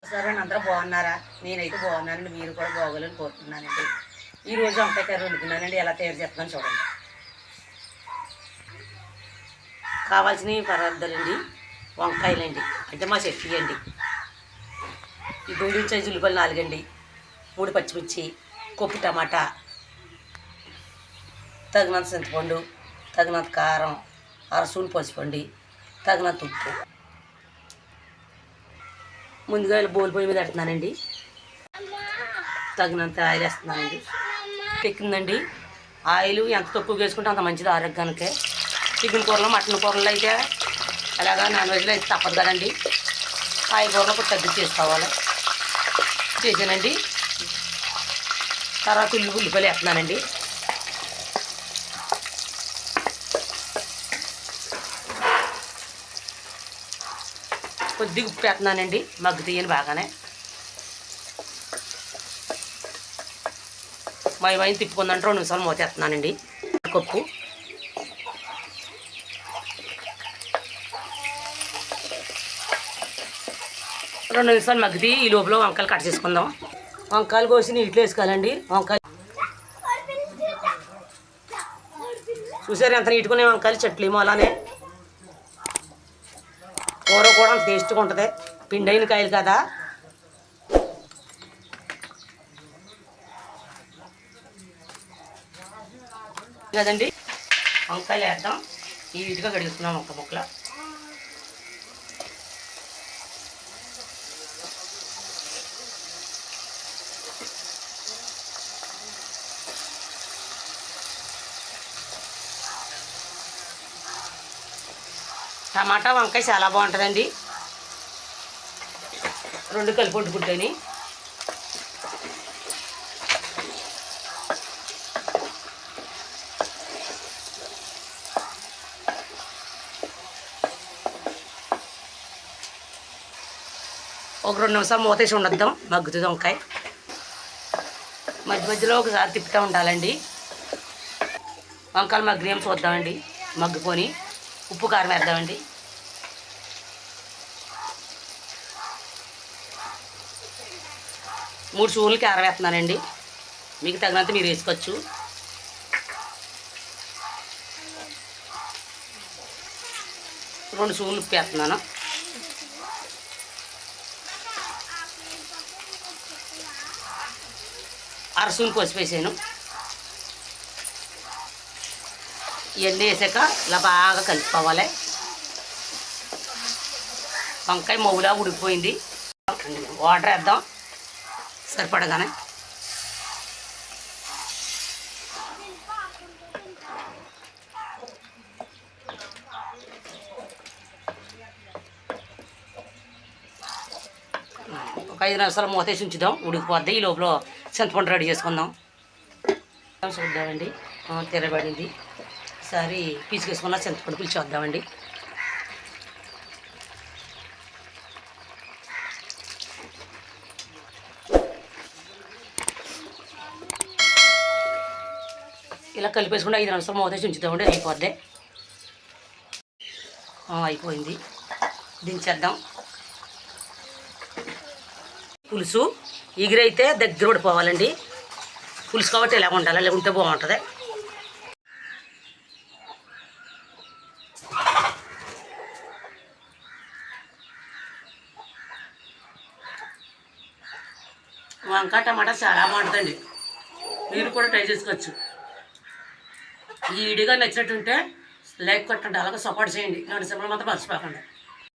సరే అందరూ బాగున్నారా? నేనైతే బాగున్నానండి, మీరు కూడా బాగోలని కోరుతున్నానండి. ఈరోజు వంకాయ కర్రీ వండుతున్నానండి. ఎలా తయారు చేస్తున్నాను చూడండి. కావాల్సినవి పదార్థాలండి: వంకాయలండి, అంటే మా చెట్టు అండి. ఈ గుండు సైజు ఉల్లిపాయలు 4 అండి, 3 పచ్చిమిర్చి, కొప్పు టమాటా, తగినంత చింతపండు, తగినంత కారం, 1/2 స్పూన్ పసుపు అండి, తగినంత ఉప్పు. ముందుగా బోల్ పొయ్యి మీద పెడుతున్నానండి. తగినంత ఆయిల్ వేస్తున్నానండి. ఎక్కిందండి. ఆయిల్ ఎంత తక్కువ వేసుకుంటే అంత మంచిది ఆరోగ్యానికి. చికెన్ కూరలో, మటన్ కూరలో అయితే అలాగా, నాన్ వెజ్లో అయితే తప్పదు కదండి. కాయగూరలో కొంచెం తగ్గించి చేసుకోవాలి. చేసానండి. తర్వాత ఉల్లిపాయలు వేస్తున్నానండి. కొద్దిగా ఉప్పు వేస్తున్నానండి, మగ్గు తీయని బాగానే. మా వైన్ తిప్పుకుందంటే 2 నిమిషాలు మూతేస్తున్నానండి. కప్పు రెండు నిమిషాలు మగ్గితే ఈ లోపల వంకాయలు కట్ చేసుకుందాం. వంకాయలు కోసి నీటిలో వేసుకోవాలండి. వంకాయ చూసారు ఎంత నీటుకునే వంకాయలు చెట్లేమో. అలానే కూర కూడా అంత టేస్ట్గా ఉంటుంది. పిండైన కాయలు కదా. కదండి, వంకాయలు వేద్దాం. నీట్గా కడుగుతున్నాం ముక్కలు. టమాటా వంకాయ చాలా బాగుంటుందండి. 2 కలిపి వండుకుంటేని. ఒక 2 నిమిషాలు మూతేసి ఉండొద్దాం, మగ్గుతుంది వంకాయ. మధ్య మధ్యలో ఒకసారి తిప్పుతూ ఉండాలండి. వంకాయలు మగ్గినేం చూద్దామండి. మగ్గిపోని ఉప్పు కారం వేద్దామండి. మూడు స్పూన్లు కారం వేస్తున్నానండి. మీకు తగినంత మీరు వేసుకోవచ్చు. రెండు స్పూన్లు ఉప్పు వేస్తున్నాను. అర స్పూన్ పసుపు వేసాను. ఇవన్నీ వేసాక ఇలా బాగా కలుపుకోవాలి. వంకాయ మొగులా ఉడికిపోయింది. వాటర్ వేద్దాం సరిపడగానే. ఒక 5 నిమిషాలు మూతేసి ఉంచుదాం, ఉడికిపోద్ది. ఈ లోపల చింతపండు రెడీ చేసుకుందాం. చూద్దామండి, తిరగబడింది. ఈసారి పీసుకేసుకున్న చింతపండు పులుసు వద్దామండి. ఇలా కలిపేసుకుంటే 5 నిమిషాలు మూతేసి ఉంచుదామండి. అయిపోద్ది. అయిపోయింది, దించేద్దాం. పులుసు ఎగిరైతే దగ్గర పడిపోవాలండి. పులుసు కాబట్టి ఇలా ఉండాలి, లేకుంటే బాగుంటుంది. వంకాయ టమాటా చాలా బాగుంటుందండి. మీరు కూడా ట్రై చేసుకోవచ్చు. ఈ వీడియోగా నచ్చినట్టుంటే లైక్ కొట్టండి, అలాగే సపోర్ట్ చేయండి. 2 నిమిషాలు మాత్రం మర్చిపోకండి.